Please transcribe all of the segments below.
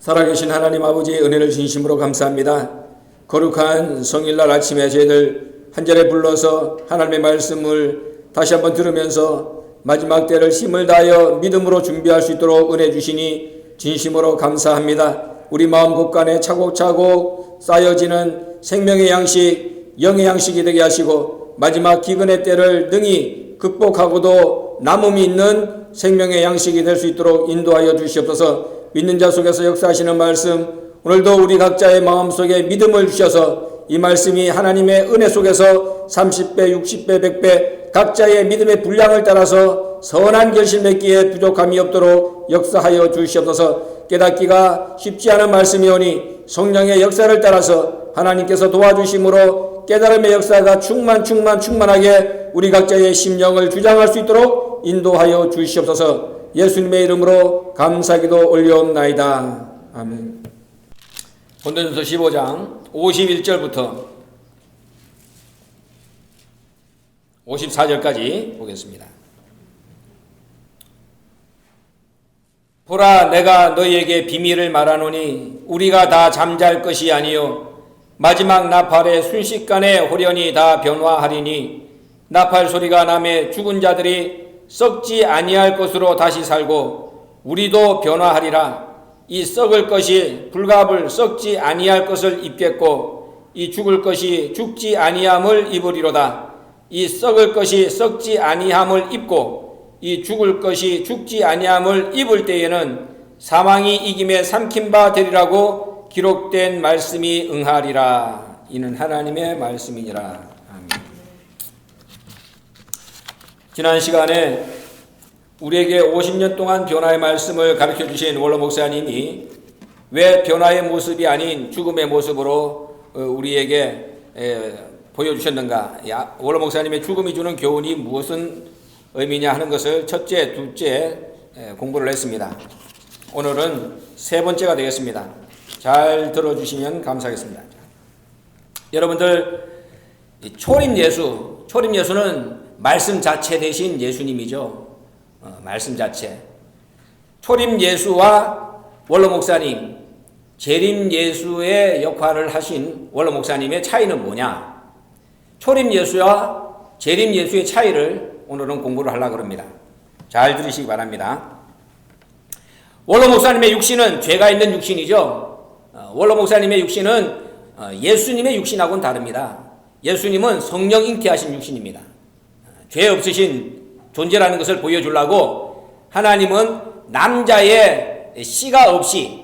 살아계신 하나님 아버지의 은혜를 진심으로 감사합니다. 거룩한 성일날 아침에 저희들 한 자리에 불러서 하나님의 말씀을 다시 한번 들으면서 마지막 때를 힘을 다하여 믿음으로 준비할 수 있도록 은혜 주시니 진심으로 감사합니다. 우리 마음 곳간에 차곡차곡 쌓여지는 생명의 양식, 영의 양식이 되게 하시고 마지막 기근의 때를 능히 극복하고도 남음이 있는 생명의 양식이 될 수 있도록 인도하여 주시옵소서. 믿는 자 속에서 역사하시는 말씀, 오늘도 우리 각자의 마음속에 믿음을 주셔서 이 말씀이 하나님의 은혜 속에서 30배, 60배, 100배 각자의 믿음의 분량을 따라서 선한 결심 맺기에 부족함이 없도록 역사하여 주시옵소서. 깨닫기가 쉽지 않은 말씀이오니 성령의 역사를 따라서 하나님께서 도와주심으로 깨달음의 역사가 충만하게 우리 각자의 심령을 주장할 수 있도록 인도하여 주시옵소서. 예수님의 이름으로 감사기도 올려옵나이다. 아멘. 고린도전서 15장 51절부터 54절까지 보겠습니다. 보라, 내가 너희에게 비밀을 말하노니 우리가 다 잠잘 것이 아니요 마지막 나팔의 순식간에 호련히 다 변화하리니 나팔 소리가 나매 죽은 자들이 썩지 아니할 것으로 다시 살고 우리도 변화하리라. 이 썩을 것이 불갑을 썩지 아니할 것을 입겠고 이 죽을 것이 죽지 아니함을 입으리로다. 이 썩을 것이 썩지 아니함을 입고 이 죽을 것이 죽지 아니함을 입을 때에는 사망이 이김에 삼킨 바 되리라고 기록된 말씀이 응하리라. 이는 하나님의 말씀이니라. 지난 시간에 우리에게 50년 동안 변화의 말씀을 가르쳐 주신 원로 목사님이 왜 변화의 모습이 아닌 죽음의 모습으로 우리에게 보여주셨는가, 원로 목사님의 죽음이 주는 교훈이 무엇은 의미냐 하는 것을 첫째, 둘째 공부를 했습니다. 오늘은 세 번째가 되겠습니다. 잘 들어주시면 감사하겠습니다. 여러분들, 초림예수는 말씀 자체 대신 예수님이죠. 말씀 자체. 초림예수와 원로 목사님, 재림예수의 역할을 하신 원로 목사님의 차이는 뭐냐? 초림예수와 재림예수의 차이를 오늘은 공부를 하려고 합니다. 잘 들으시기 바랍니다. 원로 목사님의 육신은 죄가 있는 육신이죠. 원로 목사님의 육신은 예수님의 육신하고는 다릅니다. 예수님은 성령 잉태하신 육신입니다. 죄 없으신 존재라는 것을 보여주려고 하나님은 남자의 씨가 없이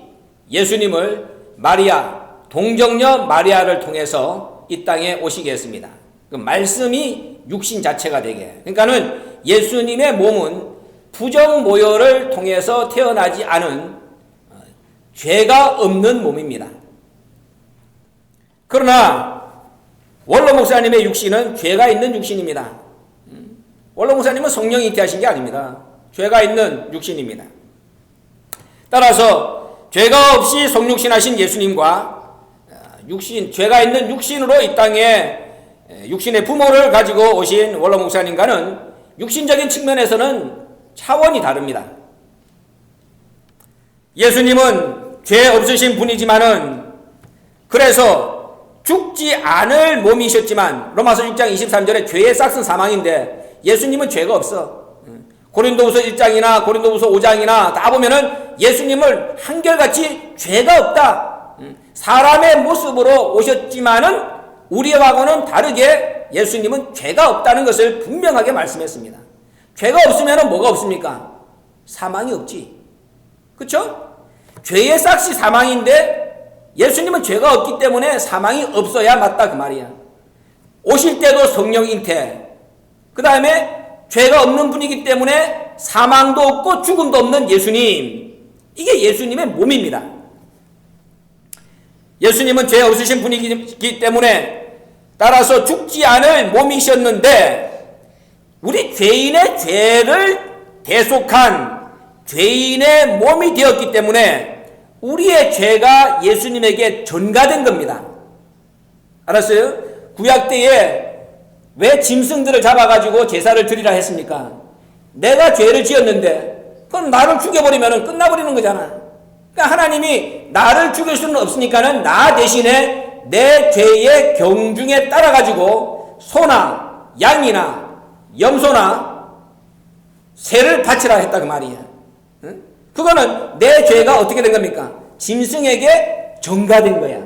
예수님을 마리아, 동정녀 마리아를 통해서 이 땅에 오시게 했습니다. 그 말씀이 육신 자체가 되게. 그러니까는 예수님의 몸은 부정 모혈을 통해서 태어나지 않은 죄가 없는 몸입니다. 그러나 원로 목사님의 육신은 죄가 있는 육신입니다. 원로 목사님은 성령이 잉태하신 게 아닙니다. 죄가 있는 육신입니다. 따라서 죄가 없이 성육신하신 예수님과 죄가 있는 육신으로 이 땅에 육신의 부모를 가지고 오신 원로 목사님과는 육신적인 측면에서는 차원이 다릅니다. 예수님은 죄 없으신 분이지만은 그래서 죽지 않을 몸이셨지만 로마서 6장 23절에 죄의 싹은 사망인데 예수님은 죄가 없어. 고린도후서 1장이나 고린도후서 5장이나 다 보면은 예수님을 한결같이 죄가 없다. 사람의 모습으로 오셨지만은 우리하고는 다르게 예수님은 죄가 없다는 것을 분명하게 말씀했습니다. 죄가 없으면 뭐가 없습니까? 사망이 없지. 그렇죠? 죄의 싹이 사망인데 예수님은 죄가 없기 때문에 사망이 없어야 맞다 그 말이야. 오실 때도 성령 잉태, 그 다음에 죄가 없는 분이기 때문에 사망도 없고 죽음도 없는 예수님, 이게 예수님의 몸입니다. 예수님은 죄 없으신 분이기 때문에 따라서 죽지 않을 몸이셨는데 우리 죄인의 죄를 대속한 죄인의 몸이 되었기 때문에 우리의 죄가 예수님에게 전가된 겁니다. 알았어요? 구약 때에 왜 짐승들을 잡아가지고 제사를 드리라 했습니까? 내가 죄를 지었는데 그럼 나를 죽여버리면 끝나버리는 거잖아. 그러니까 하나님이 나를 죽일 수는 없으니까는 나 대신에 내 죄의 경중에 따라가지고 소나 양이나 염소나 새를 바치라 했다 그 말이야. 응? 그거는 내 죄가 어떻게 된 겁니까? 짐승에게 전가된 거야.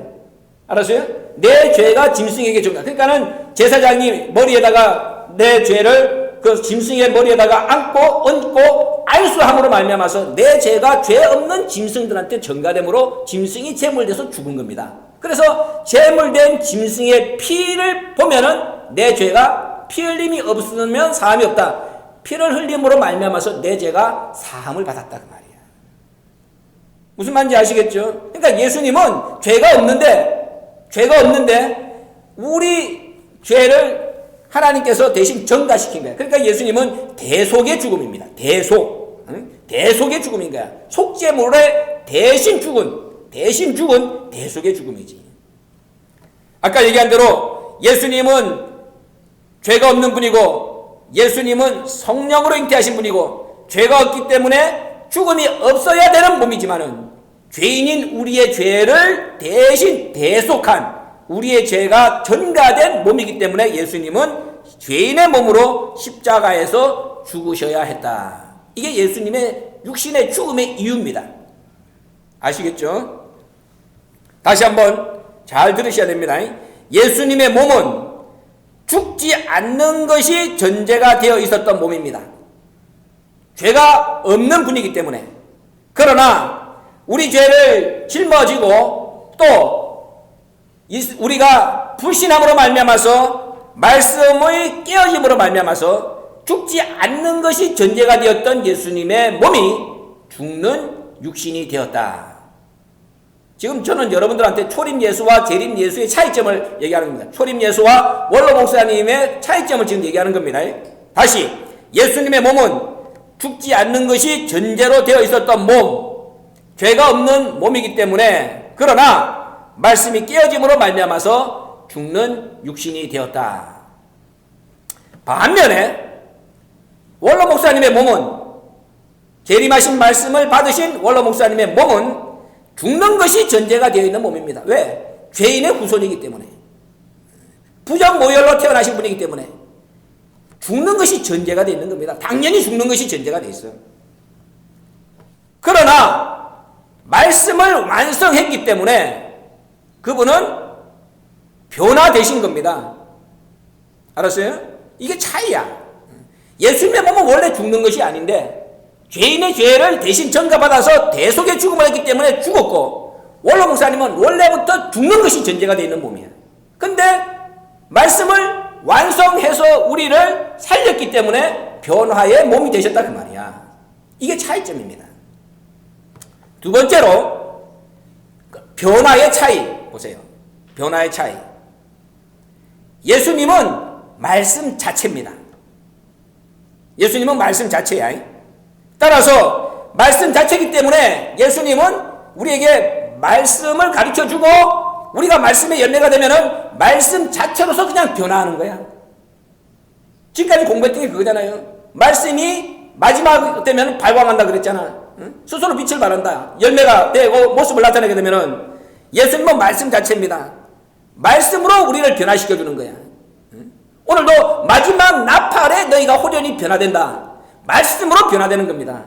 알았어요? 내 죄가 짐승에게 전가. 그러니까는 제사장이 머리에다가 내 죄를 그 짐승의 머리에다가 얹고 안수함으로 말미암아서 내 죄가 죄 없는 짐승들한테 전가됨으로 짐승이 제물돼서 죽은 겁니다. 그래서 제물된 짐승의 피를 보면은 내 죄가 피 흘림이 없으면 사함이 없다. 피를 흘림으로 말미암아서 내 죄가 사함을 받았다 그 말이야. 무슨 말인지 아시겠죠? 그러니까 예수님은 죄가 없는데 우리 죄를 하나님께서 대신 전가시킨 거야. 그러니까 예수님은 대속의 죽음입니다. 대속의 죽음인 거야. 속죄물에 대신 죽은 대속의 죽음이지. 아까 얘기한 대로 예수님은 죄가 없는 분이고 예수님은 성령으로 잉태하신 분이고 죄가 없기 때문에 죽음이 없어야 되는 몸이지만은 죄인인 우리의 죄를 대신 대속한 우리의 죄가 전가된 몸이기 때문에 예수님은 죄인의 몸으로 십자가에서 죽으셔야 했다. 이게 예수님의 육신의 죽음의 이유입니다. 아시겠죠? 다시 한번 잘 들으셔야 됩니다. 예수님의 몸은 죽지 않는 것이 전제가 되어 있었던 몸입니다. 죄가 없는 분이기 때문에. 그러나 우리 죄를 짊어지고 또 우리가 불신함으로 말미암아서 말씀의 깨어짐으로 말미암아서 죽지 않는 것이 전제가 되었던 예수님의 몸이 죽는 육신이 되었다. 지금 저는 여러분들한테 초림 예수와 재림 예수의 차이점을 얘기하는 겁니다. 초림 예수와 원로 목사님의 차이점을 지금 얘기하는 겁니다. 다시 예수님의 몸은 죽지 않는 것이 전제로 되어 있었던 몸, 죄가 없는 몸이기 때문에 그러나 말씀이 깨어짐으로 말미암아서 죽는 육신이 되었다. 반면에 원로 목사님의 몸은 재림하신 말씀을 받으신 원로 목사님의 몸은 죽는 것이 전제가 되어 있는 몸입니다. 왜? 죄인의 후손이기 때문에. 부정모혈로 태어나신 분이기 때문에 죽는 것이 전제가 되어 있는 겁니다. 당연히 죽는 것이 전제가 되어 있어요. 그러나 말씀을 완성했기 때문에 그분은 변화되신 겁니다. 알았어요? 이게 차이야. 예수님의 몸은 원래 죽는 것이 아닌데 죄인의 죄를 대신 전가받아서 대속의 죽음을 했기 때문에 죽었고 원로 목사님은 원래부터 죽는 것이 전제가 되어 있는 몸이야. 근데 말씀을 완성해서 우리를 살렸기 때문에 변화의 몸이 되셨다 그 말이야. 이게 차이점입니다. 두 번째로 변화의 차이 보세요. 변화의 차이. 예수님은 말씀 자체입니다. 예수님은 말씀 자체야. 따라서 말씀 자체이기 때문에 예수님은 우리에게 말씀을 가르쳐주고 우리가 말씀에 연례가 되면은 말씀 자체로서 그냥 변화하는 거야. 지금까지 공부했던 게 그거잖아요. 말씀이 마지막 되면 발광한다 그랬잖아. 응? 스스로 빛을 발한다. 열매가 되고 모습을 나타내게 되면은 예수님은 말씀 자체입니다. 말씀으로 우리를 변화시켜주는 거야. 응? 오늘도 마지막 나팔에 너희가 홀연히 변화된다. 말씀으로 변화되는 겁니다.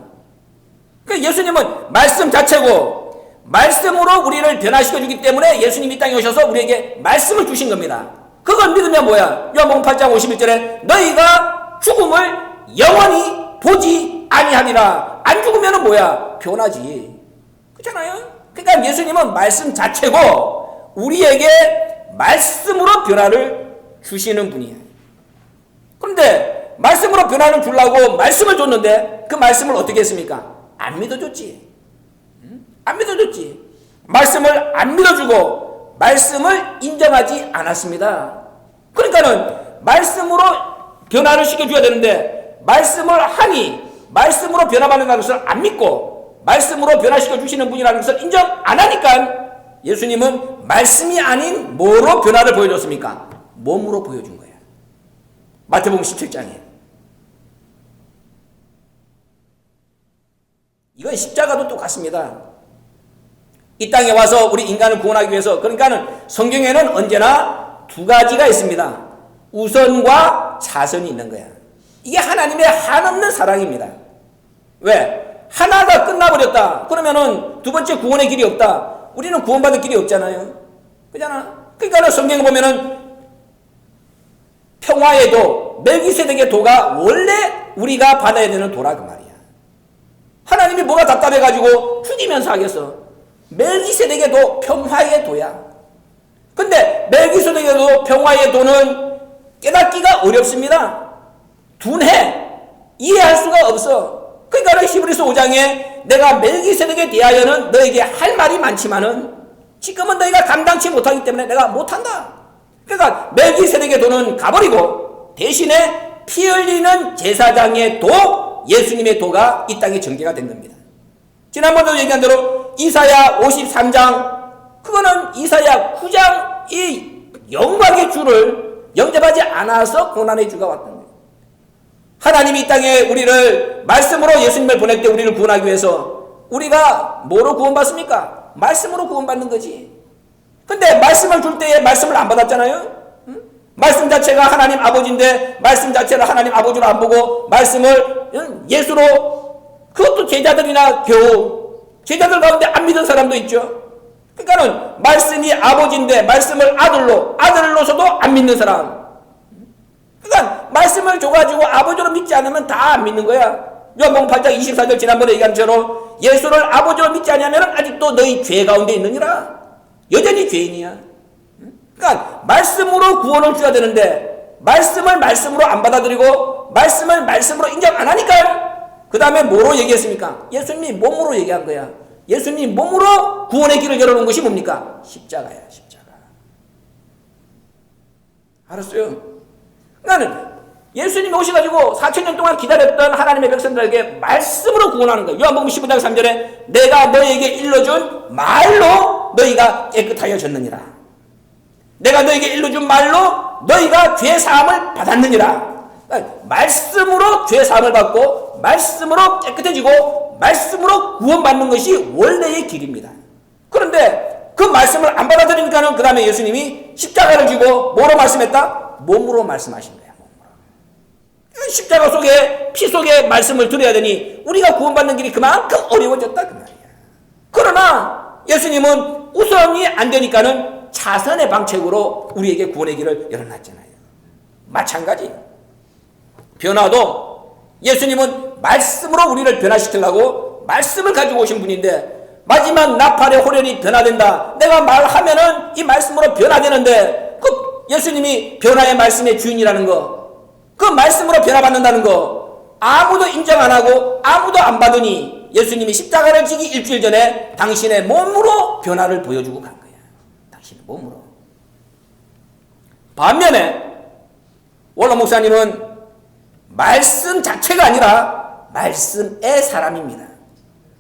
그러니까 예수님은 말씀 자체고 말씀으로 우리를 변화시켜주기 때문에 예수님이 이 땅에 오셔서 우리에게 말씀을 주신 겁니다. 그걸 믿으면 뭐야? 요한복음 8장 51절에 너희가 죽음을 영원히 보지 아니하리라. 안 죽으면 뭐야? 변하지. 그렇잖아요? 그러니까 예수님은 말씀 자체고 우리에게 말씀으로 변화를 주시는 분이에요. 그런데 말씀으로 변화를 주려고 말씀을 줬는데 그 말씀을 어떻게 했습니까? 안 믿어줬지. 안 믿어줬지. 말씀을 안 믿어주고 말씀을 인정하지 않았습니다. 그러니까는 말씀으로 변화를 시켜줘야 되는데 말씀을 하니 말씀으로 변화받는다는 것을 안 믿고 말씀으로 변화시켜 주시는 분이라는 것을 인정 안 하니까 예수님은 말씀이 아닌 뭐로 변화를 보여줬습니까? 몸으로 보여준 거예요. 마태복음 17장에. 이건 십자가도 똑같습니다. 이 땅에 와서 우리 인간을 구원하기 위해서. 그러니까는 성경에는 언제나 두 가지가 있습니다. 우선과 차선이 있는 거야. 이게 하나님의 한없는 사랑입니다. 왜? 하나가 끝나버렸다. 그러면은 두 번째 구원의 길이 없다. 우리는 구원받을 길이 없잖아요. 그잖아. 그러니까 성경에 보면은 평화의 도, 멜기세덱의 도가 원래 우리가 받아야 되는 도라 그 말이야. 하나님이 뭐가 답답해가지고 죽이면서 하겠어. 멜기세덱의 도, 평화의 도야. 근데 멜기세덱의 도, 평화의 도는 깨닫기가 어렵습니다. 둔해. 이해할 수가 없어. 그러니까 히브리서 5장에 내가 멜기세덱에 대하여는 너에게 할 말이 많지만은 지금은 너희가 감당치 못하기 때문에 내가 못한다. 그러니까 멜기세덱의 도는 가버리고 대신에 피 흘리는 제사장의 도, 예수님의 도가 이 땅에 전개가 된 겁니다. 지난번에도 얘기한 대로 이사야 53장, 그거는 이사야 9장 이 영광의 주를 영접하지 않아서 고난의 주가 왔던 거예요. 하나님이 이 땅에 우리를 말씀으로 예수님을 보낼 때 우리를 구원하기 위해서 우리가 뭐로 구원받습니까? 말씀으로 구원받는 거지. 근데 말씀을 줄 때에 말씀을 안 받았잖아요. 응? 말씀 자체가 하나님 아버지인데 말씀 자체를 하나님 아버지로 안 보고 말씀을 예수로, 그것도 제자들이나 겨우 제자들 가운데 안 믿은 사람도 있죠. 그러니까는 말씀이 아버지인데 말씀을 아들로서도 안 믿는 사람. 그러니까 말씀을 줘가지고 아버지로 믿지 않으면 다 안 믿는 거야. 요한복음 8장 24절 지난번에 얘기한 대로 예수를 아버지로 믿지 않으면 아직도 너희 죄 가운데 있느니라. 여전히 죄인이야. 그러니까 말씀으로 구원을 줘야 되는데 말씀을 말씀으로 안 받아들이고 말씀을 말씀으로 인정 안 하니까 그 다음에 뭐로 얘기했습니까? 예수님이 몸으로 얘기한 거야. 예수님이 몸으로 구원의 길을 열어놓은 것이 뭡니까? 십자가야, 십자가. 알았어요? 그러니까 예수님이 오셔가지고 4,000년 동안 기다렸던 하나님의 백성들에게 말씀으로 구원하는 거예요. 요한복음 15장 3절에 내가 너희에게 일러준 말로 너희가 깨끗하여졌느니라. 내가 너희에게 일러준 말로 너희가 죄사함을 받았느니라. 그러니까 말씀으로 죄사함을 받고 말씀으로 깨끗해지고 말씀으로 구원받는 것이 원래의 길입니다. 그런데 그 말씀을 안 받아들이니까는 그 다음에 예수님이 십자가를 지고 뭐로 말씀했다? 몸으로 말씀하신 거야. 몸으로. 십자가 속에 피 속에 말씀을 들어야 되니 우리가 구원받는 길이 그만큼 어려워졌다 그 말이야. 그러나 예수님은 우선이 안 되니까는 차선의 방책으로 우리에게 구원의 길을 열어놨잖아요. 마찬가지. 변화도 예수님은 말씀으로 우리를 변화시키려고 말씀을 가지고 오신 분인데 마지막 나팔의 호련이 변화된다. 내가 말하면은 이 말씀으로 변화되는데 그 예수님이 변화의 말씀의 주인이라는 거, 그 말씀으로 변화받는다는 거 아무도 인정 안 하고 아무도 안 받으니 예수님이 십자가를 지기 일주일 전에 당신의 몸으로 변화를 보여주고 간 거야. 당신의 몸으로. 반면에 원로 목사님은 말씀 자체가 아니라 말씀의 사람입니다.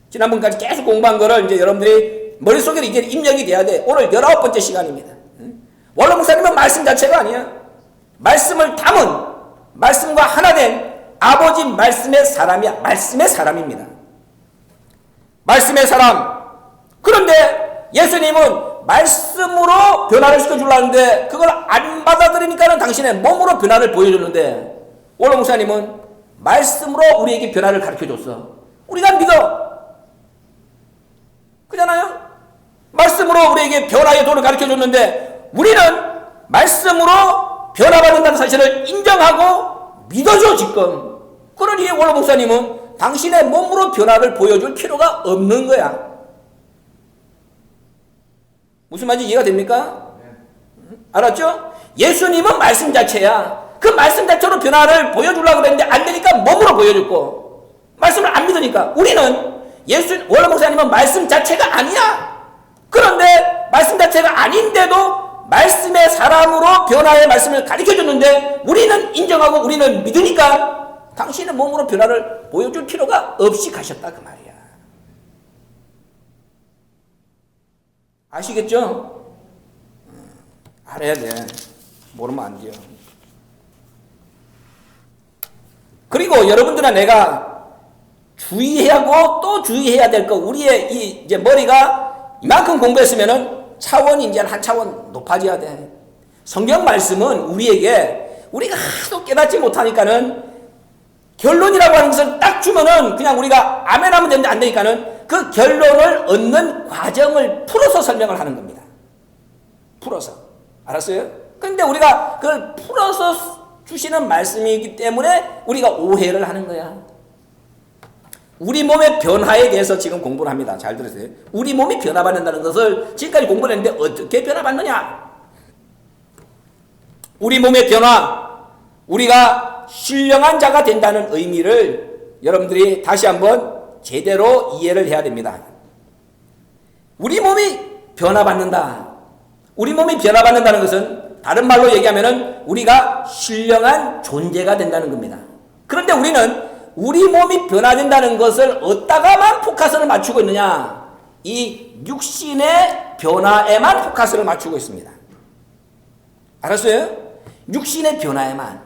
지난번까지 계속 공부한 거를 이제 여러분들이 머릿속에 이제 입력이 돼야 돼. 오늘 19번째 시간입니다. 원로 목사님은 말씀 자체가 아니야. 말씀을 담은, 말씀과 하나 된 아버지 말씀의 사람이야. 말씀의 사람입니다. 말씀의 사람. 그런데 예수님은 말씀으로 변화를 시켜주려는데 그걸 안 받아들이니까는 당신의 몸으로 변화를 보여줬는데 원로 목사님은 말씀으로 우리에게 변화를 가르쳐줬어. 우리가 믿어. 그잖아요? 말씀으로 우리에게 변화의 도를 가르쳐줬는데 우리는 말씀으로 변화받는다는 사실을 인정하고 믿어줘 지금. 그러니 원로 목사님은 당신의 몸으로 변화를 보여줄 필요가 없는 거야. 무슨 말인지 이해가 됩니까? 알았죠? 예수님은 말씀 자체야. 그 말씀 자체로 변화를 보여주려고 그랬는데 안 되니까 몸으로 보여줬고 말씀을 안 믿으니까 우리는 원로 목사님은 말씀 자체가 아니야. 그런데 말씀 자체가 아닌데도 말씀의 사람으로 변화의 말씀을 가르쳐줬는데 우리는 인정하고 우리는 믿으니까 당신의 몸으로 변화를 보여줄 필요가 없이 가셨다 그 말이야. 아시겠죠? 알아야 돼. 모르면 안 돼요. 그리고 여러분들과 내가 주의하고 또 주의해야 될 거, 우리의 이제 머리가 이만큼 공부했으면은 차원이 이제 한 차원 높아져야 돼. 성경 말씀은 우리에게 우리가 하도 깨닫지 못하니까는 결론이라고 하는 것을 딱 주면은 그냥 우리가 아멘 하면 되는데 안 되니까는 그 결론을 얻는 과정을 풀어서 설명을 하는 겁니다. 풀어서. 알았어요? 근데 우리가 그걸 풀어서 주시는 말씀이기 때문에 우리가 오해를 하는 거야. 우리 몸의 변화에 대해서 지금 공부를 합니다. 잘 들으세요. 우리 몸이 변화받는다는 것을 지금까지 공부를 했는데 어떻게 변화받느냐? 우리 몸의 변화, 우리가 신령한 자가 된다는 의미를 여러분들이 다시 한번 제대로 이해를 해야 됩니다. 우리 몸이 변화받는다. 우리 몸이 변화받는다는 것은 다른 말로 얘기하면은 우리가 신령한 존재가 된다는 겁니다. 그런데 우리는 우리 몸이 변화된다는 것을 어디다가만 포커스를 맞추고 있느냐? 이 육신의 변화에만 포커스를 맞추고 있습니다. 알았어요? 육신의 변화에만.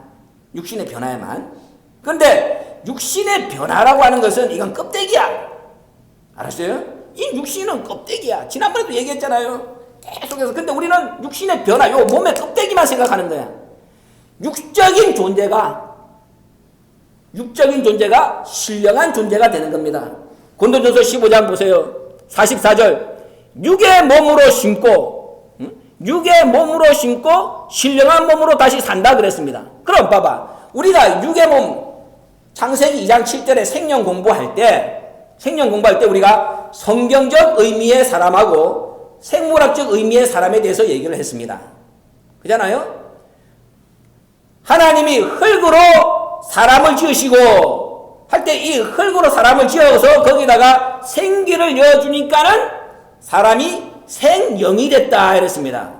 육신의 변화에만. 그런데 육신의 변화라고 하는 것은 이건 껍데기야. 알았어요? 이 육신은 껍데기야. 지난번에도 얘기했잖아요. 계속해서. 근데 우리는 육신의 변화, 요 몸의 껍데기만 생각하는 거야. 육적인 존재가 신령한 존재가 되는 겁니다. 고린도전서 15장 보세요. 44절. 육의 몸으로 심고 신령한 몸으로 다시 산다 그랬습니다. 그럼 봐봐. 우리가 육의 몸, 창세기 2장 7절에 생명 공부할 때 우리가 성경적 의미의 사람하고 생물학적 의미의 사람에 대해서 얘기를 했습니다. 그잖아요? 하나님이 흙으로 사람을 지으시고 할 때 이 흙으로 사람을 지어서 거기다가 생기를 넣어주니까는 사람이 생령이 됐다 이랬습니다.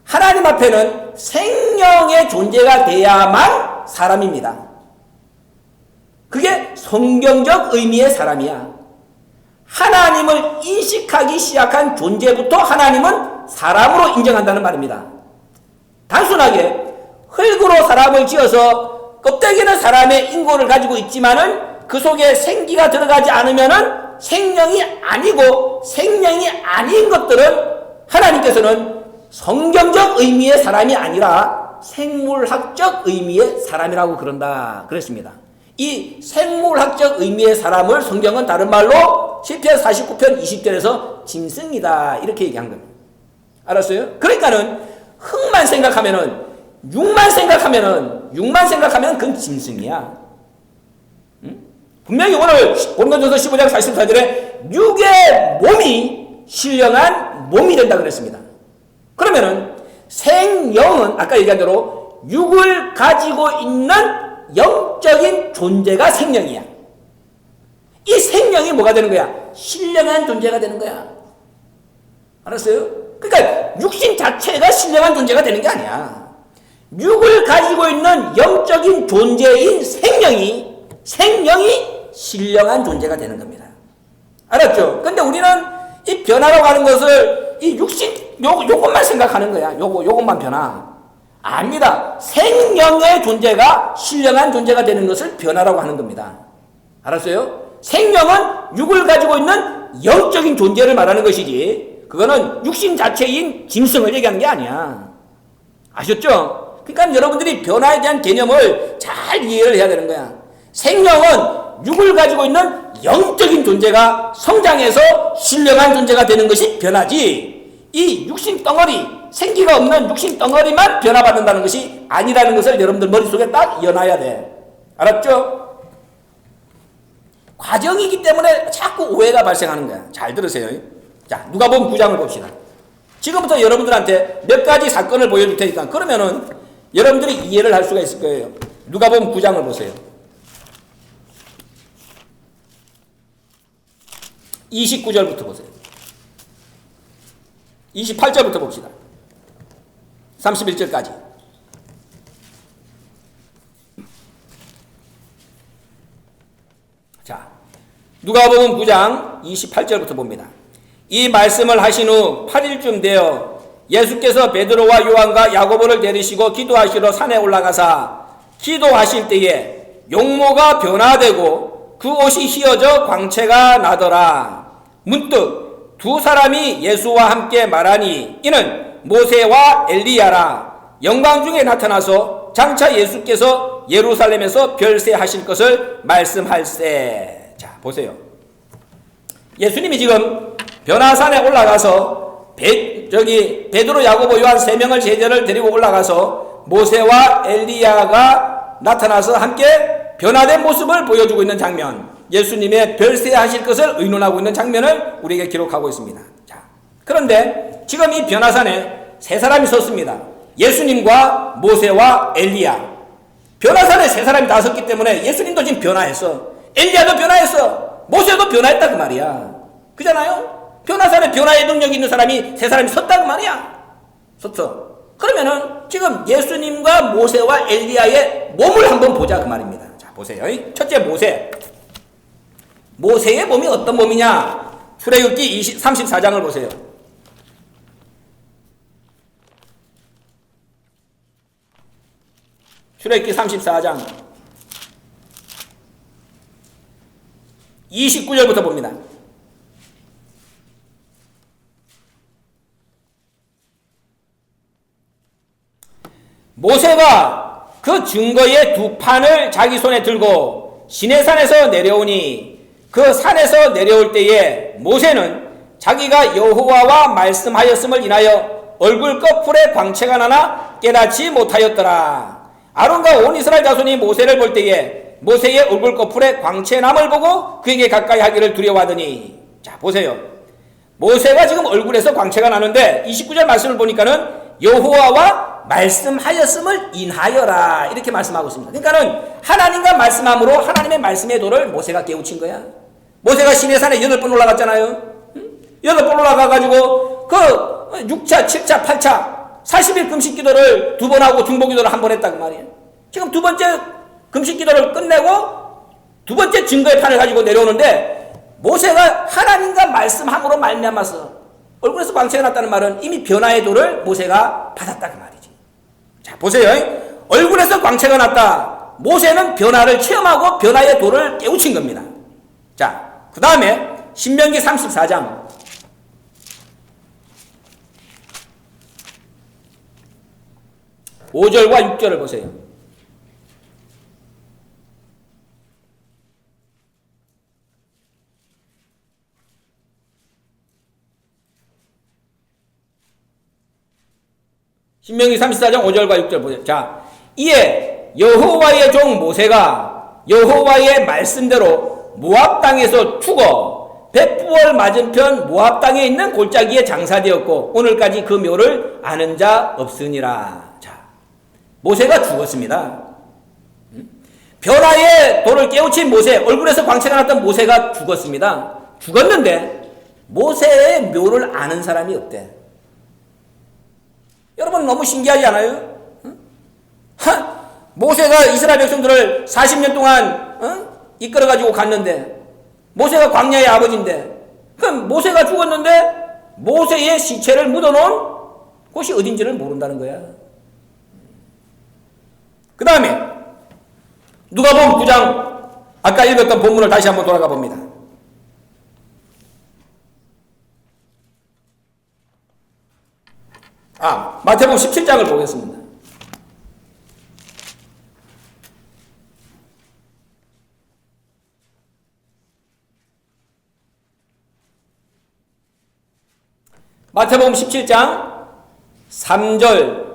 하나님 앞에는 생명의 존재가 돼야만 사람입니다. 그게 성경적 의미의 사람이야. 하나님을 인식하기 시작한 존재부터 하나님은 사람으로 인정한다는 말입니다. 단순하게 흙으로 사람을 지어서 껍데기는 사람의 인고를 가지고 있지만은 그 속에 생기가 들어가지 않으면은 생명이 아니고 생명이 아닌 것들은 하나님께서는 성경적 의미의 사람이 아니라 생물학적 의미의 사람이라고 그랬습니다. 이 생물학적 의미의 사람을 성경은 다른 말로 시편 49편 20절에서 짐승이다 이렇게 얘기한 겁니다. 알았어요? 그러니까는 흙만 생각하면은 육만 생각하면 그건 짐승이야. 응? 분명히 오늘 고린도전서 15장 44절에 육의 몸이 신령한 몸이 된다 그랬습니다. 그러면은 생명은 아까 얘기한 대로 육을 가지고 있는 영적인 존재가 생명이야. 이 생명이 뭐가 되는 거야? 신령한 존재가 되는 거야. 알았어요? 그러니까 육신 자체가 신령한 존재가 되는 게 아니야. 육을 가지고 있는 영적인 존재인 생명이 신령한 존재가 되는 겁니다. 알았죠? 근데 우리는 이 변화라고 하는 것을 이 육신 요것만 생각하는 거야. 요것만 변화. 아닙니다. 생명의 존재가 신령한 존재가 되는 것을 변화라고 하는 겁니다. 알았어요? 생명은 육을 가지고 있는 영적인 존재를 말하는 것이지 그거는 육신 자체인 짐승을 얘기하는 게 아니야. 아셨죠? 그러니까 여러분들이 변화에 대한 개념을 잘 이해를 해야 되는 거야. 생명은 육을 가지고 있는 영적인 존재가 성장해서 신령한 존재가 되는 것이 변화지 이 육신 덩어리, 생기가 없는 육신 덩어리만 변화받는다는 것이 아니라는 것을 여러분들 머릿속에 딱 이어놔야 돼. 알았죠? 과정이기 때문에 자꾸 오해가 발생하는 거야. 잘 들으세요. 자, 누가복음 9장을 봅시다. 지금부터 여러분들한테 몇 가지 사건을 보여줄 테니까 그러면은 여러분들이 이해를 할 수가 있을 거예요. 누가복음 9장을 보세요. 29절부터 보세요. 28절부터 봅시다. 31절까지. 자, 누가복음 9장 28절부터 봅니다. 이 말씀을 하신 후 8일쯤 되어 예수께서 베드로와 요한과 야고보를 데리시고 기도하시러 산에 올라가사 기도하실 때에 용모가 변화되고 그 옷이 휘어져 광채가 나더라. 문득 두 사람이 예수와 함께 말하니 이는 모세와 엘리야라. 영광 중에 나타나서 장차 예수께서 예루살렘에서 별세하실 것을 말씀할세. 자, 보세요. 예수님이 지금 변화산에 올라가서 베드로, 야고보, 요한 세 명을 제자를 데리고 올라가서 모세와 엘리야가 나타나서 함께 변화된 모습을 보여주고 있는 장면, 예수님의 별세하실 것을 의논하고 있는 장면을 우리에게 기록하고 있습니다. 자, 그런데 지금 이 변화산에 세 사람이 섰습니다. 예수님과 모세와 엘리야. 변화산에 세 사람이 다 섰기 때문에 예수님도 지금 변화했어. 엘리야도 변화했어. 모세도 변화했다 그 말이야. 그잖아요? 변화산에 변화의 능력이 있는 사람이 세 사람이 섰다 그 말이야. 섰어. 그러면은 지금 예수님과 모세와 엘리야의 몸을 한번 보자 그 말입니다. 자, 보세요. 첫째 모세. 모세의 몸이 어떤 몸이냐? 출애굽기 34장을 보세요. 출애굽기 34장 29절부터 봅니다. 모세가 그 증거의 두 판을 자기 손에 들고 시내산에서 내려오니 그 산에서 내려올 때에 모세는 자기가 여호와와 말씀하였음을 인하여 얼굴 꺼풀에 광채가 나나 깨닫지 못하였더라. 아론과 온 이스라엘 자손이 모세를 볼 때에 모세의 얼굴 꺼풀에 광채남을 보고 그에게 가까이 하기를 두려워하더니, 자 보세요. 모세가 지금 얼굴에서 광채가 나는데 29절 말씀을 보니까는 여호와와 말씀하였음을 인하여라 이렇게 말씀하고 있습니다. 그러니까는 하나님과 말씀함으로 하나님의 말씀의 도를 모세가 깨우친 거야. 모세가 시내산에 8번 올라갔잖아요. 8번 올라가가지고 그 6차, 7차, 8차 40일 금식 기도를 2번 하고 중보 기도를 1번 했다 그 말이에요. 지금 2번째 금식 기도를 끝내고 2번째 증거의 판을 가지고 내려오는데 모세가 하나님과 말씀함으로 말미암아서 얼굴에서 광채가 났다는 말은 이미 변화의 도를 모세가 받았다 그 말이지. 자 보세요. 얼굴에서 광채가 났다. 모세는 변화를 체험하고 변화의 도를 깨우친 겁니다. 자 그 다음에 신명기 34장 5절과 6절을 보세요. 신명기 34장 5절과 6절 보세요. 자, 이에 여호와의 종 모세가 여호와의 말씀대로 모압 땅에서 죽어 벳부얼 맞은편 모압 땅에 있는 골짜기에 장사되었고 오늘까지 그 묘를 아는 자 없으니라. 자, 모세가 죽었습니다. 변화의 도를 깨우친 모세, 얼굴에서 광채가 났던 모세가 죽었습니다. 죽었는데 모세의 묘를 아는 사람이 없대. 여러분 너무 신기하지 않아요? 모세가 이스라엘 백성들을 40년 동안 이끌어가지고 갔는데 모세가 광야의 아버지인데 그럼 모세가 죽었는데 모세의 시체를 묻어놓은 곳이 어딘지를 모른다는 거야. 그 다음에 누가복음 9장 아까 읽었던 본문을 다시 한번 돌아가 봅니다. 마태복음 17장을 보겠습니다. 마태복음 17장 3절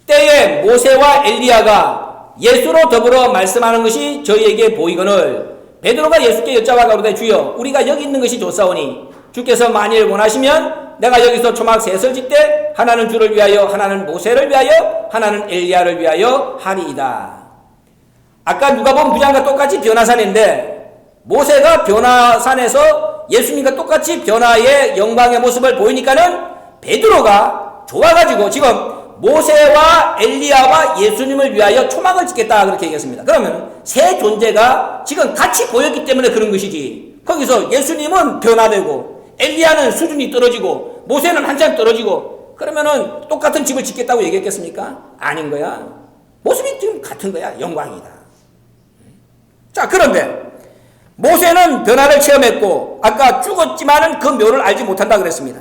때에 모세와 엘리야가 예수로 더불어 말씀하는 것이 저희에게 보이거늘 베드로가 예수께 여짜와 가로되 주여 우리가 여기 있는 것이 좋사오니 주께서 만일 원하시면 내가 여기서 초막 셋을 짓되 하나는 주를 위하여 하나는 모세를 위하여 하나는 엘리야를 위하여 하리이다. 아까 누가복음 9장과 똑같이 변화산인데 모세가 변화산에서 예수님과 똑같이 변화의 영광의 모습을 보이니까는 베드로가 좋아가지고 지금 모세와 엘리야와 예수님을 위하여 초막을 짓겠다 그렇게 얘기했습니다. 그러면 세 존재가 지금 같이 보였기 때문에 그런 것이지. 거기서 예수님은 변화되고 엘리야는 수준이 떨어지고 모세는 한참 떨어지고 그러면은 똑같은 집을 짓겠다고 얘기했겠습니까? 아닌 거야. 모습이 지금 같은 거야. 영광이다. 자, 그런데 모세는 변화를 체험했고 아까 죽었지만은 그 묘를 알지 못한다 그랬습니다.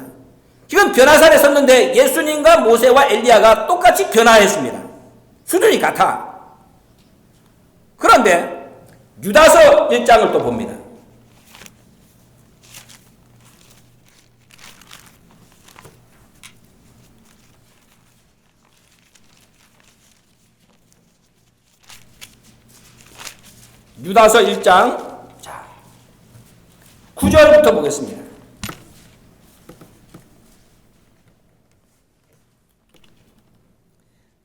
지금 변화산에 섰는데 예수님과 모세와 엘리야가 똑같이 변화했습니다. 수준이 같아. 그런데 유다서 1장을 또 봅니다. 유다서 1장 9절부터 보겠습니다.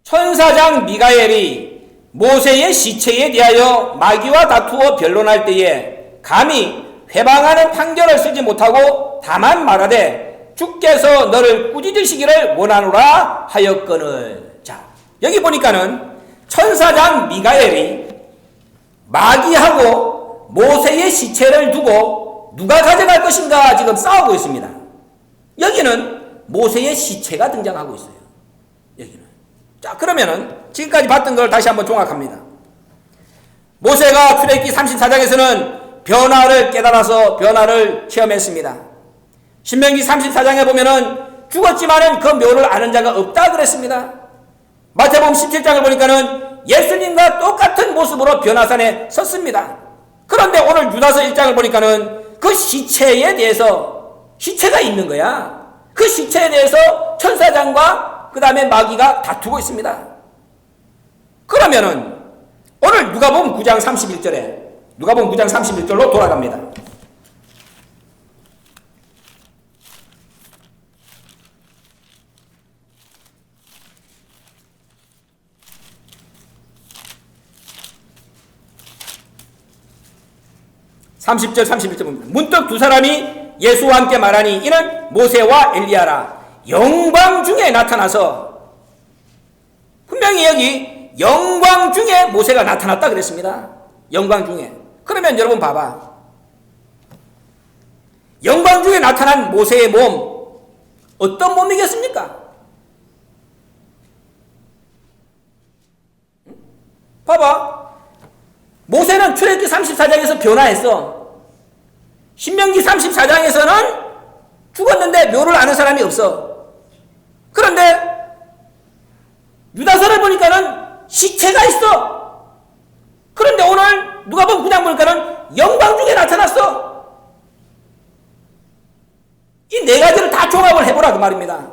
천사장 미가엘이 모세의 시체에 대하여 마귀와 다투어 변론할 때에 감히 회방하는 판결을 쓰지 못하고 다만 말하되 주께서 너를 꾸짖으시기를 원하노라 하였거늘. 자, 여기 보니까는 천사장 미가엘이 마귀하고 모세의 시체를 두고 누가 가져갈 것인가 지금 싸우고 있습니다. 여기는 모세의 시체가 등장하고 있어요. 여기는. 자, 그러면은 지금까지 봤던 걸 다시 한번 종합합니다. 모세가 출애굽기 34장에서는 변화를 깨달아서 변화를 체험했습니다. 신명기 34장에 보면은 죽었지만은 그 묘를 아는 자가 없다 그랬습니다. 마태복음 17장을 보니까는 예수님과 똑같은 모습으로 변화산에 섰습니다. 그런데 오늘 유다서 1장을 보니까는 그 시체에 대해서 시체가 있는 거야. 그 시체에 대해서 천사장과 그 다음에 마귀가 다투고 있습니다. 그러면은 오늘 누가복음 9장 31절에 누가복음 9장 31절로 돌아갑니다. (30절) 31절 봅니다. 문득 두 사람이 예수와 함께 말하니 이는 모세와 엘리야라. 영광 중에 나타나서, 분명히 여기 영광 중에 모세가 나타났다 그랬습니다. 영광 중에. 그러면 여러분 봐봐. 영광 중에 나타난 모세의 몸, 어떤 몸이겠습니까? 봐봐. 모세는 출애굽기 34장에서 변화했어. 신명기 34장에서는 죽었는데 묘를 아는 사람이 없어. 그런데 유다서를 보니까는 시체가 있어. 그런데 오늘 누가복음 9장 보니까는 영광 중에 나타났어. 이 네 가지를 다 종합을 해보라 그 말입니다.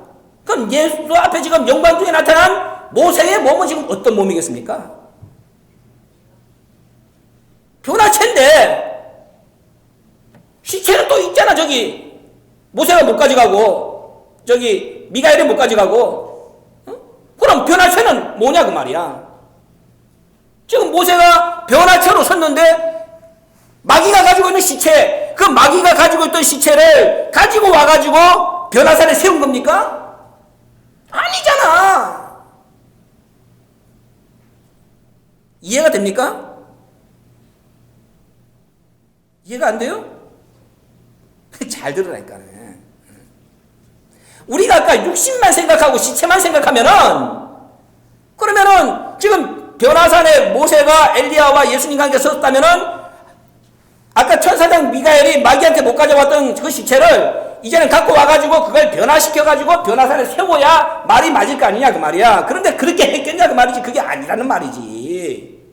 그럼 예수 앞에 지금 영광 중에 나타난 모세의 몸은 지금 어떤 몸이겠습니까? 변화체인데 시체는 또 있잖아. 저기 모세가 못 가져가고 저기 미가엘이 못 가져가고. 그럼 변화체는 뭐냐 그 말이야. 지금 모세가 변화체로 섰는데 마귀가 가지고 있는 시체, 그 마귀가 가지고 있던 시체를 가지고 와가지고 변화산에 세운 겁니까? 아니잖아. 이해가 됩니까? 이해가 안 돼요? 잘 들으라니까. 우리가 아까 육신만 생각하고 시체만 생각하면은, 그러면은 지금 변화산에 모세가 엘리야와 예수님과 함께 섰다면은 아까 천사장 미가엘이 마귀한테 못 가져왔던 그 시체를 이제는 갖고 와가지고 그걸 변화시켜가지고 변화산에 세워야 말이 맞을 거 아니냐 그 말이야. 그런데 그렇게 했겠냐 그 말이지. 그게 아니라는 말이지.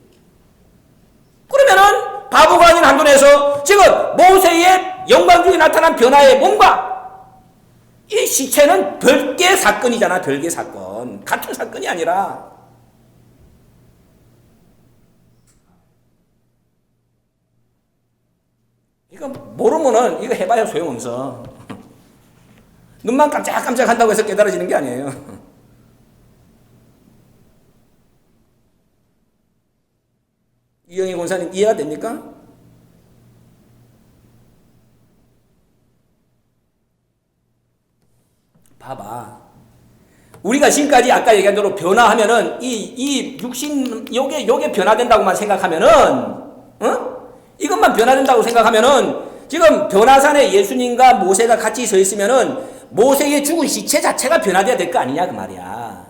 그러면은 바보가 아닌 한눈에서 지금 모세의 영광 중에 나타난 변화의 몸과 이 시체는 별개의 사건이잖아. 별개의 사건. 같은 사건이 아니라. 이거 모르면은 이거 해봐야 소용없어. 눈만 깜짝깜짝 한다고 해서 깨달아지는 게 아니에요. 이영희 권사님 이해가 됩니까? 봐봐. 우리가 지금까지 아까 얘기한 대로 변화하면은 이 육신 요게 변화된다고만 생각하면은, 이것만 변화된다고 생각하면은 지금 변화산에 예수님과 모세가 같이 서 있으면은 모세의 죽은 시체 자체가 변화돼야 될 거 아니냐 그 말이야.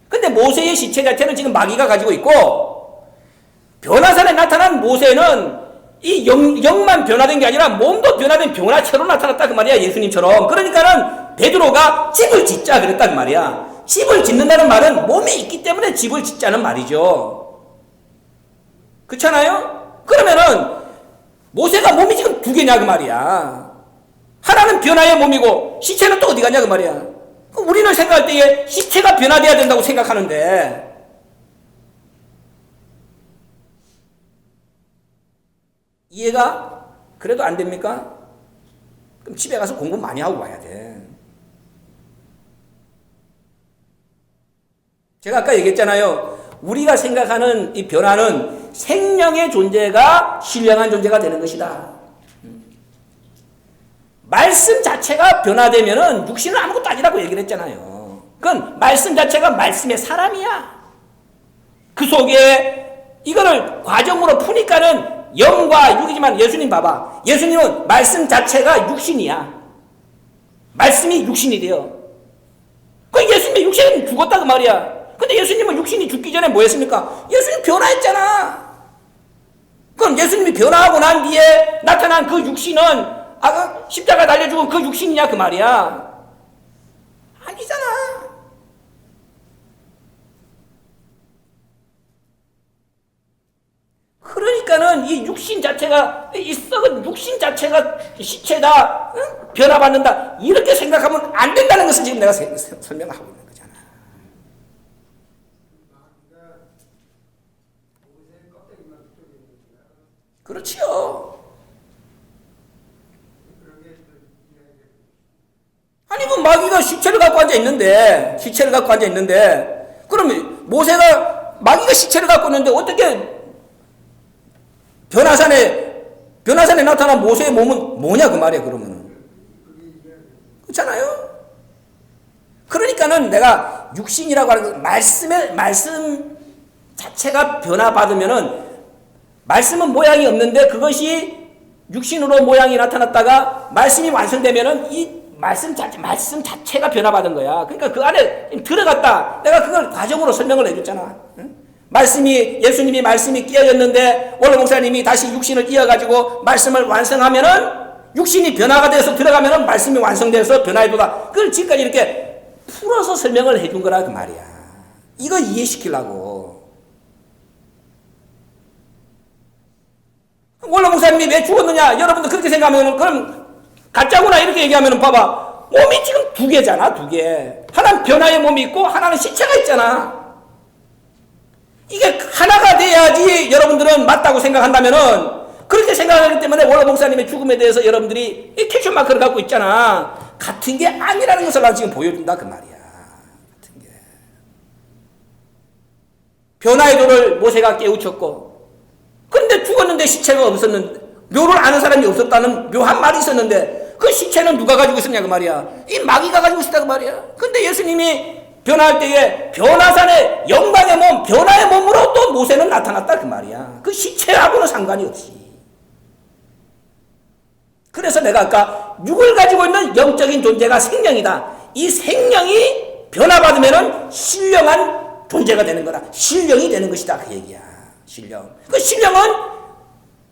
근데 모세의 시체 자체는 지금 마귀가 가지고 있고, 변화산에 나타난 모세는 이 영만 변화된 게 아니라 몸도 변화된 변화체로 나타났다 그 말이야. 예수님처럼. 그러니까는 베드로가 집을 짓자 그랬다 그 말이야. 집을 짓는다는 말은 몸이 있기 때문에 집을 짓자는 말이죠. 그렇잖아요? 그러면은 모세가 몸이 지금 두 개냐 그 말이야. 하나는 변화의 몸이고 시체는 또 어디 가냐 그 말이야. 우리는 생각할 때에 시체가 변화돼야 된다고 생각하는데 이해가 그래도 안 됩니까? 그럼 집에 가서 공부 많이 하고 와야 돼. 제가 아까 얘기했잖아요. 우리가 생각하는 이 변화는 생명의 존재가 신령한 존재가 되는 것이다. 말씀 자체가 변화되면은 육신은 아무것도 아니라고 얘기를 했잖아요. 그건 말씀 자체가 말씀의 사람이야. 그 속에 이거를 과정으로 푸니까는 영과 육이지만 예수님 봐봐. 예수님은 말씀 자체가 육신이야. 말씀이 육신이 돼요. 그 예수님의 육신은 죽었다 그 말이야. 근데 예수님은 육신이 죽기 전에 뭐 했습니까? 예수님 변화했잖아. 그럼 예수님이 변화하고 난 뒤에 나타난 그 육신은 십자가 달려 죽은 그 육신이냐 그 말이야. 아니잖아. 그러니까는 이 육신 자체가 이 썩은 육신 자체가 시체다, 응? 변화받는다 이렇게 생각하면 안 된다는 것을 지금 내가 설명하고 있는 거잖아. 그렇지요. 아니 그 마귀가 시체를 갖고 앉아 있는데 그러면 모세가 마귀가 시체를 갖고 있는데 어떻게 변화산에 나타난 모세의 몸은 뭐냐 그 말이야. 그러면은 그렇잖아요. 그러니까는 내가 육신이라고 하는 말씀 자체가 변화받으면은 말씀은 모양이 없는데 그것이 육신으로 모양이 나타났다가 말씀이 완성되면은 이 말씀 자체가 변화받은 거야. 그러니까 그 안에 들어갔다. 내가 그걸 과정으로 설명을 해줬잖아. 응? 예수님이 말씀이 끼어졌는데 원로 목사님이 다시 육신을 이어가지고 말씀을 완성하면은 육신이 변화가 돼서 들어가면은 말씀이 완성돼서 변화해도다. 그걸 지금까지 이렇게 풀어서 설명을 해준 거라 그 말이야. 이거 이해시키려고. 원로 목사님이 왜 죽었느냐? 여러분들 그렇게 생각하면 그럼 가짜구나 이렇게 얘기하면 봐봐. 몸이 지금 두 개잖아, 두 개. 하나는 변화의 몸이 있고 하나는 시체가 있잖아. 이게 하나가 돼야지 여러분들은 맞다고 생각한다면은 그렇게 생각하기 때문에 원로 목사님의 죽음에 대해서 여러분들이 이 퀘션 마크를 갖고 있잖아. 같은 게 아니라는 것을 난 지금 보여준다 그 말이야. 같은 게. 변화의 도를 모세가 깨우쳤고 그런데 죽었는데 시체가 없었는데 묘를 아는 사람이 없었다는 묘한 말이 있었는데 그 시체는 누가 가지고 있었냐 그 말이야. 이 마귀가 가지고 있었다 그 말이야. 근데 예수님이 변화할 때에 변화산의 영광의 몸, 변화의 몸으로 또 모세는 나타났다 그 말이야. 그 시체하고는 상관이 없이. 그래서 내가 아까 육을 가지고 있는 영적인 존재가 생명이다. 이 생명이 변화받으면은 신령한 존재가 되는 거라. 신령이 되는 것이다 그 얘기야. 신령. 그 신령은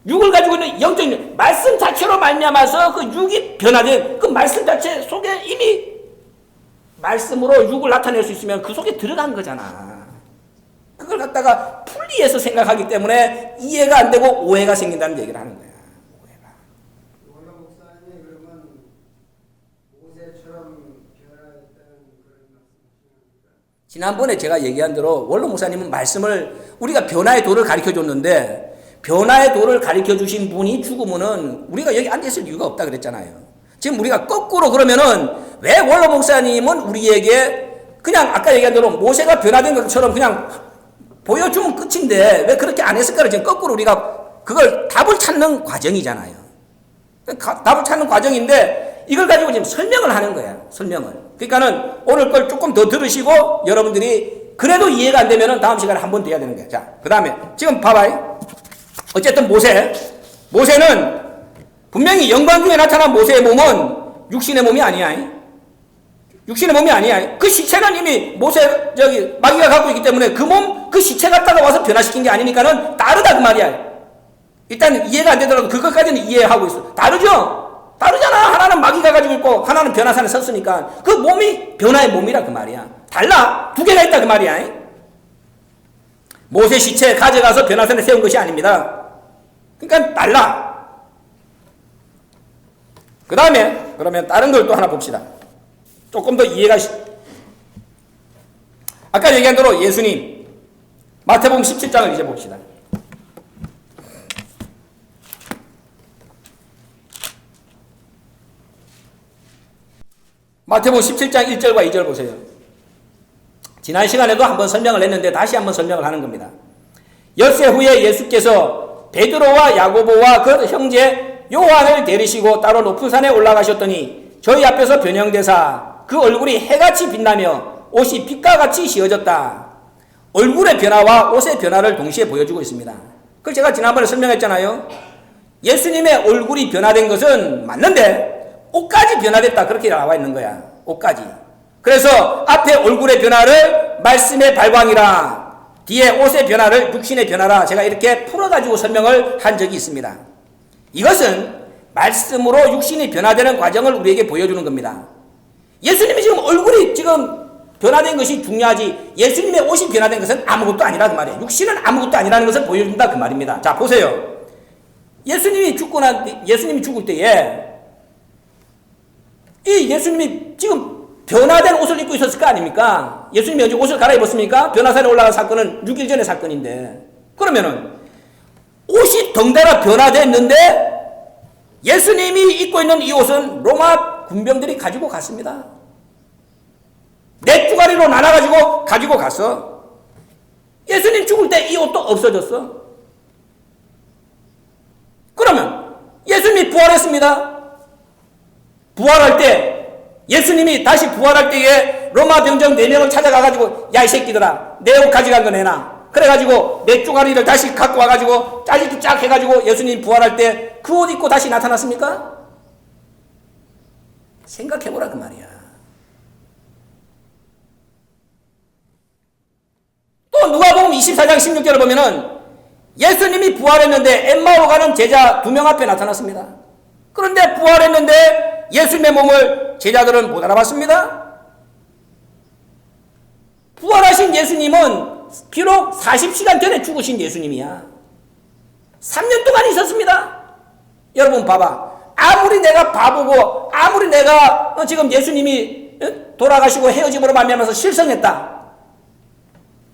육을 가지고 있는 영적인 말씀 자체로 말미암아서 그 육이 변화된 그 말씀 자체 속에 이미 말씀으로 육을 나타낼 수 있으면 그 속에 들어간 거잖아. 그걸 갖다가 분리해서 생각하기 때문에 이해가 안 되고 오해가 생긴다는 얘기를 하는 거야. 오해가. 원로 목사님이 그러면 모세처럼 변화했다는 그런 말씀이십니까? 지난번에 제가 얘기한 대로 원로 목사님은 말씀을 우리가 변화의 도를 가르쳐 줬는데 변화의 도를 가르쳐 주신 분이 죽으면은 우리가 여기 앉아 있을 이유가 없다 그랬잖아요. 지금 우리가 거꾸로 그러면은 왜 원로 목사님은 우리에게 그냥 아까 얘기한 대로 모세가 변화된 것처럼 그냥 보여주면 끝인데 왜 그렇게 안 했을까를 지금 거꾸로 우리가 그걸 답을 찾는 과정이잖아요. 답을 찾는 과정인데 이걸 가지고 지금 설명을 하는 거야. 설명을. 그러니까는 오늘 걸 조금 더 들으시고 여러분들이 그래도 이해가 안 되면은 다음 시간에 한 번 더 해야 되는 거야. 자, 그 다음에 지금 봐봐요. 어쨌든 모세는 분명히 영광 중에 나타난 모세의 몸은 육신의 몸이 아니야. 육신의 몸이 아니야. 그 시체는 이미 마귀가 갖고 있기 때문에 그 시체 갖다가 와서 변화시킨 게 아니니까는 다르다 그 말이야. 일단 이해가 안 되더라도 그것까지는 이해하고 있어. 다르죠? 다르잖아. 하나는 마귀가 가지고 있고 하나는 변화산에 섰으니까 그 몸이 변화의 몸이라 그 말이야. 달라. 두 개가 있다 그 말이야. 모세 시체 가져가서 변화산에 세운 것이 아닙니다. 그러니까 달라. 그 다음에 그러면 다른 걸 또 하나 봅시다. 조금 더 이해가 아까 얘기한 대로 예수님 마태복음 17장을 이제 봅시다. 마태복음 17장 1절과 2절 보세요. 지난 시간에도 한번 설명을 했는데 다시 한번 설명을 하는 겁니다. 엿새 후에 예수께서 베드로와 야고보와 그 형제 요한을 데리시고 따로 높은 산에 올라가셨더니 저희 앞에서 변형되사 그 얼굴이 해같이 빛나며 옷이 빛과 같이 휘어졌다. 얼굴의 변화와 옷의 변화를 동시에 보여주고 있습니다. 그걸 제가 지난번에 설명했잖아요. 예수님의 얼굴이 변화된 것은 맞는데 옷까지 변화됐다 그렇게 나와 있는 거야. 옷까지. 그래서 앞에 얼굴의 변화를 말씀의 발광이라 뒤에 옷의 변화를 육신의 변화라 제가 이렇게 풀어가지고 설명을 한 적이 있습니다. 이것은 말씀으로 육신이 변화되는 과정을 우리에게 보여주는 겁니다. 예수님이 지금 얼굴이 지금 변화된 것이 중요하지 예수님의 옷이 변화된 것은 아무것도 아니라 그 말이에요. 육신은 아무것도 아니라는 것을 보여준다 그 말입니다. 자 보세요. 예수님이 죽을 때에 이 예수님이 지금 변화된 옷을 입고 있었을 거 아닙니까? 예수님이 언제 옷을 갈아입었습니까? 변화산에 올라간 사건은 6일 전의 사건인데 그러면은 옷이 덩달아 변화됐는데 예수님이 입고 있는 이 옷은 로마 군병들이 가지고 갔습니다. 네 주가리로 나눠가지고 가지고 갔어. 예수님 죽을 때 이 옷도 없어졌어. 그러면 예수님이 부활했습니다. 부활할 때 예수님이 다시 부활할 때에 로마 병정 4명을 찾아가가지고 야 이 새끼들아 내 옷 가져간 거 내놔. 그래가지고 네 주가리를 다시 갖고 와가지고 짜집기 쫙 해가지고 예수님 부활할 때 그 옷 입고 다시 나타났습니까? 생각해보라 그 말이야. 또 누가복음 24장 16절을 보면은 예수님이 부활했는데 엠마오 가는 제자 2명 앞에 나타났습니다. 그런데 부활했는데 예수님의 몸을 제자들은 못 알아봤습니다. 부활하신 예수님은 비록 40시간 전에 죽으신 예수님이야. 3년 동안 있었습니다. 여러분 봐봐. 아무리 내가 바보고 아무리 내가 지금 예수님이 돌아가시고 헤어짐으로 말미암아서 실성했다.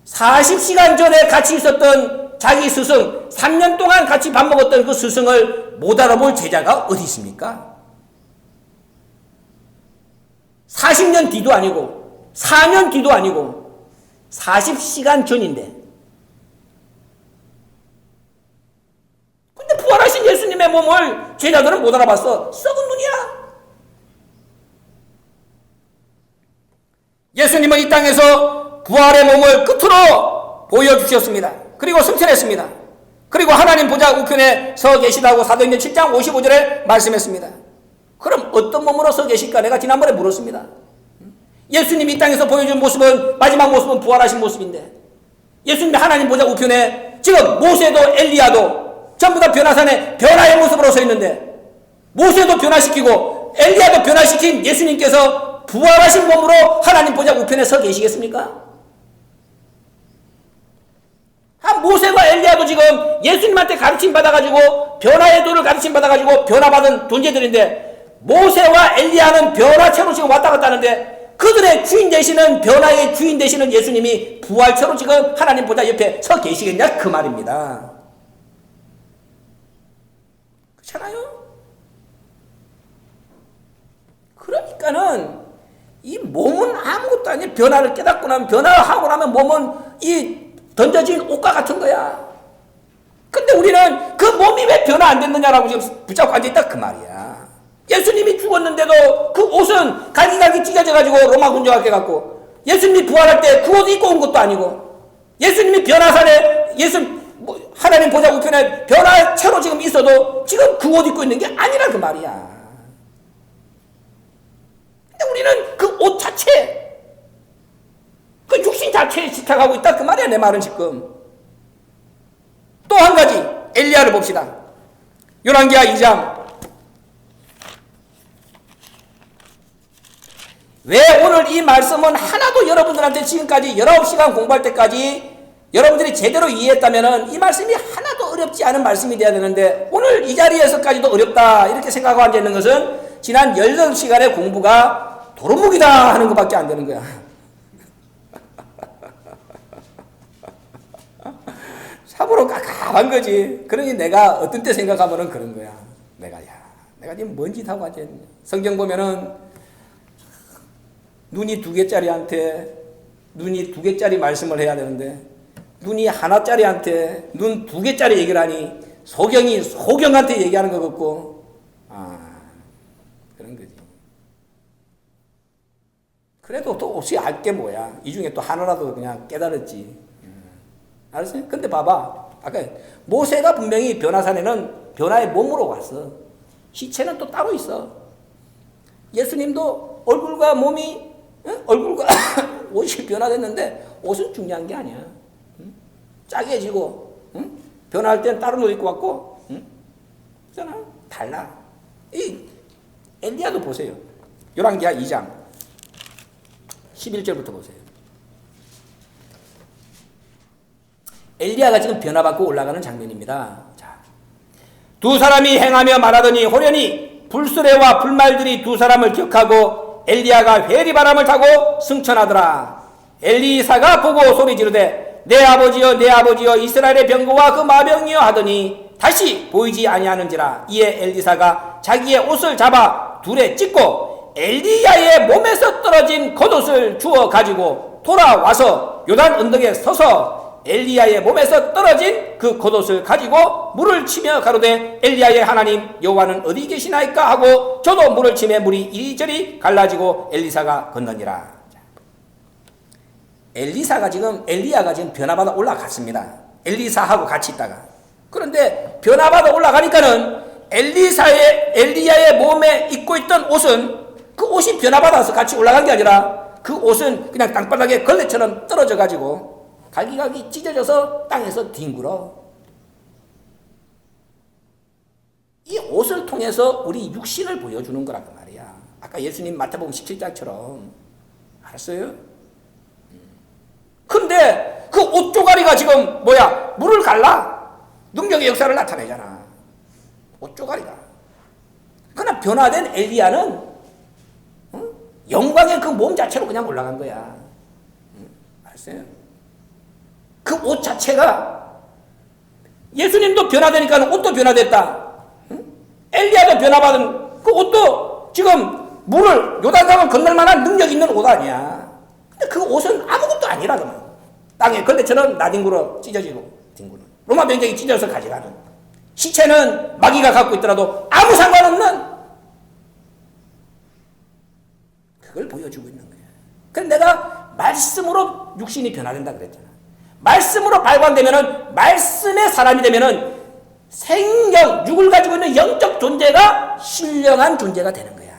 40시간 전에 같이 있었던 자기 스승 3년 동안 같이 밥 먹었던 그 스승을 못 알아볼 제자가 어디 있습니까? 40년 뒤도 아니고 4년 뒤도 아니고 40시간 전인데 근데 부활하신 예수님의 몸을 제자들은 못 알아봤어. 썩은 눈이야. 예수님은 이 땅에서 부활의 몸을 끝으로 보여주셨습니다. 그리고 승천했습니다. 그리고 하나님 보좌 우편에 서 계시다고 사도행전 7장 55절에 말씀했습니다. 그럼 어떤 몸으로 서 계실까? 내가 지난번에 물었습니다. 예수님이 이 땅에서 보여준 모습은 마지막 모습은 부활하신 모습인데 예수님이 하나님 보좌 우편에 지금 모세도 엘리야도 전부 다 변화산에 변화의 모습으로 서 있는데 모세도 변화시키고 엘리야도 변화시킨 예수님께서 부활하신 몸으로 하나님 보좌 우편에 서 계시겠습니까? 모세가 엘리야도 지금 예수님한테 가르침 받아가지고 변화의 도를 가르침 받아가지고 변화받은 존재들인데 모세와 엘리야는 변화체로 지금 왔다 갔다 하는데 그들의 주인 되시는 변화의 주인 되시는 예수님이 부활체로 지금 하나님 보좌 옆에 서 계시겠냐 그 말입니다. 그렇잖아요? 그러니까는 이 몸은 아무것도 아니에요. 변화를 깨닫고 나면 변화를 하고 나면 몸은 이 던져진 옷과 같은 거야. 근데 우리는 그 몸이 왜 변화 안 됐느냐라고 지금 붙잡고 앉아있다 그 말이야. 예수님이 죽었는데도 그 옷은 갈기갈기 찢어져가지고 로마 군정학교 갖고 예수님이 부활할 때 그 옷 입고 온 것도 아니고 예수님이 변화산에 하나님 보좌 우편에 변화체로 지금 있어도 지금 그 옷 입고 있는 게 아니라 그 말이야. 근데 우리는 그 옷 자체 그 육신 자체에 집착하고 있다 그 말이야. 내 말은 지금. 또 한 가지 엘리야를 봅시다. 열왕기하 2장. 왜 오늘 이 말씀은 하나도 여러분들한테 지금까지 19시간 공부할 때까지 여러분들이 제대로 이해했다면 이 말씀이 하나도 어렵지 않은 말씀이 되어야 되는데 오늘 이 자리에서까지도 어렵다 이렇게 생각하고 앉아있는 것은 지난 18시간의 공부가 도루묵이다 하는 것밖에 안 되는 거야. 참으로 깝깝한 거지. 그러니 내가 어떤 때 생각하면은 그런 거야. 내가 지금 뭔 짓 하고 앉아있냐. 성경 보면은 눈이 2개짜리한테 눈이 2개짜리 말씀을 해야 되는데 눈이 하나짜리한테 눈 2개짜리 얘기를 하니 소경이 소경한테 얘기하는 것 같고 그런 거지. 그래도 또 혹시 알 게 뭐야. 이 중에 또 하나라도 그냥 깨달았지. 알았어요? 근데 봐봐. 아까 모세가 분명히 변화산에는 변화의 몸으로 왔어. 시체는 또 따로 있어. 예수님도 얼굴과 몸이 얼굴과 옷이 변화됐는데 옷은 중요한 게 아니야. 짜게지고 변화할 땐 다른 옷 입고 왔고 그잖아. 달라. 이 엘리야도 보세요. 열왕기하 2장 11절부터 보세요. 엘리야가 지금 변화받고 올라가는 장면입니다. 자, 두 사람이 행하며 말하더니 호련히 불수레와 불말들이 두 사람을 격하고 엘리야가 회리바람을 타고 승천하더라. 엘리사가 보고 소리 지르되 내 아버지여 내 아버지여 이스라엘의 병거와 그 마병이여 하더니 다시 보이지 아니하는지라. 이에 엘리사가 자기의 옷을 잡아 둘에 찢고 엘리야의 몸에서 떨어진 겉옷을 주워 가지고 돌아와서 요단 언덕에 서서 엘리야의 몸에서 떨어진 그 겉옷을 가지고 물을 치며 가로되 엘리야의 하나님 여호와는 어디 계시나이까 하고 저도 물을 치매 물이 이리저리 갈라지고 엘리사가 건너니라. 엘리야가 지금 변화받아 올라갔습니다. 엘리사하고 같이 있다가. 그런데 변화받아 올라가니까는 엘리야의 몸에 입고 있던 옷은 그 옷이 변화받아서 같이 올라간 게 아니라 그 옷은 그냥 땅바닥에 걸레처럼 떨어져 가지고 갈기갈기 찢어져서 땅에서 뒹굴어. 이 옷을 통해서 우리 육신을 보여주는 거란 말이야. 아까 예수님 마태복음 17장처럼. 알았어요? 근데 그 옷 조가리가 지금 뭐야? 물을 갈라? 능력의 역사를 나타내잖아. 옷 조가리가. 그러나 변화된 엘리야는 영광의 그 몸 자체로 그냥 올라간 거야. 알았어요? 그 옷 자체가 예수님도 변화되니까 옷도 변화됐다. 엘리야도 변화받은 그 옷도 지금 물을 요단강을 건널 만한 능력 있는 옷 아니야. 근데 그 옷은 아무것도 아니라더만. 땅에 걸레처럼 나뒹굴어 찢어지고 뒹굴어. 로마 병정이 찢어서 가져가는. 시체는 마귀가 갖고 있더라도 아무 상관없는 그걸 보여주고 있는 거야. 그래서 내가 말씀으로 육신이 변화된다 그랬잖아. 말씀으로 발광되면은 말씀의 사람이 되면은 생명, 육을 가지고 있는 영적 존재가 신령한 존재가 되는 거야.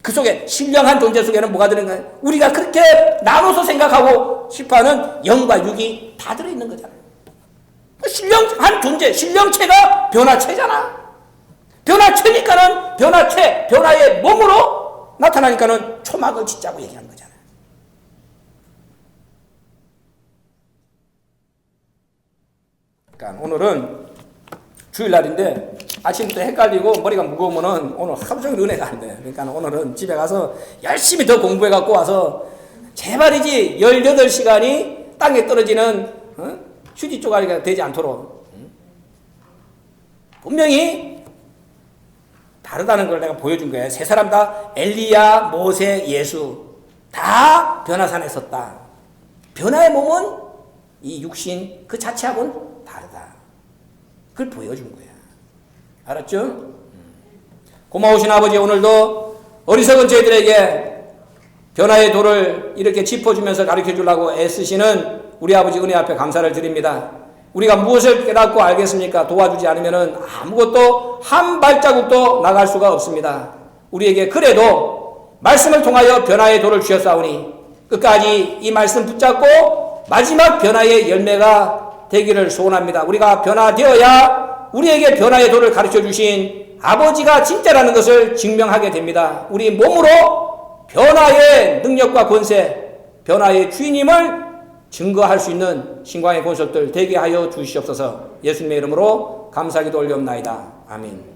그 속에 신령한 존재 속에는 뭐가 들어있는 거야? 우리가 그렇게 나눠서 생각하고 싶어하는 영과 육이 다 들어있는 거잖아. 신령한 존재, 신령체가 변화체잖아. 변화체니까는 변화체, 변화의 몸으로 나타나니까는 초막을 짓자고 얘기하는 거잖아. 그러니까 오늘은 주일날인데 아침부터 헷갈리고 머리가 무거우면은 오늘 하루 종일 은혜가 안 돼. 그러니까 오늘은 집에 가서 열심히 더 공부해 갖고 와서 제발이지 18시간이 땅에 떨어지는 휴지 쪼가리가 되지 않도록 분명히 다르다는 걸 내가 보여준 거야. 세 사람 다 엘리야, 모세, 예수 다 변화산에 섰다. 변화의 몸은 이 육신 그 자체하고는 다르다. 그걸 보여준 거야. 알았죠? 고마우신 아버지, 오늘도 어리석은 저희들에게 변화의 도를 이렇게 짚어주면서 가르쳐주려고 애쓰시는 우리 아버지 은혜 앞에 감사를 드립니다. 우리가 무엇을 깨닫고 알겠습니까? 도와주지 않으면 아무것도 한 발자국도 나갈 수가 없습니다. 우리에게 그래도 말씀을 통하여 변화의 도를 주셨사오니 끝까지 이 말씀 붙잡고 마지막 변화의 열매가 되기를 소원합니다. 우리가 변화되어야 우리에게 변화의 도를 가르쳐 주신 아버지가 진짜라는 것을 증명하게 됩니다. 우리 몸으로 변화의 능력과 권세, 변화의 주인임을 증거할 수 있는 신광의 권속들 되게 하여 주시옵소서. 예수님의 이름으로 감사기도 올려옵나이다. 아멘.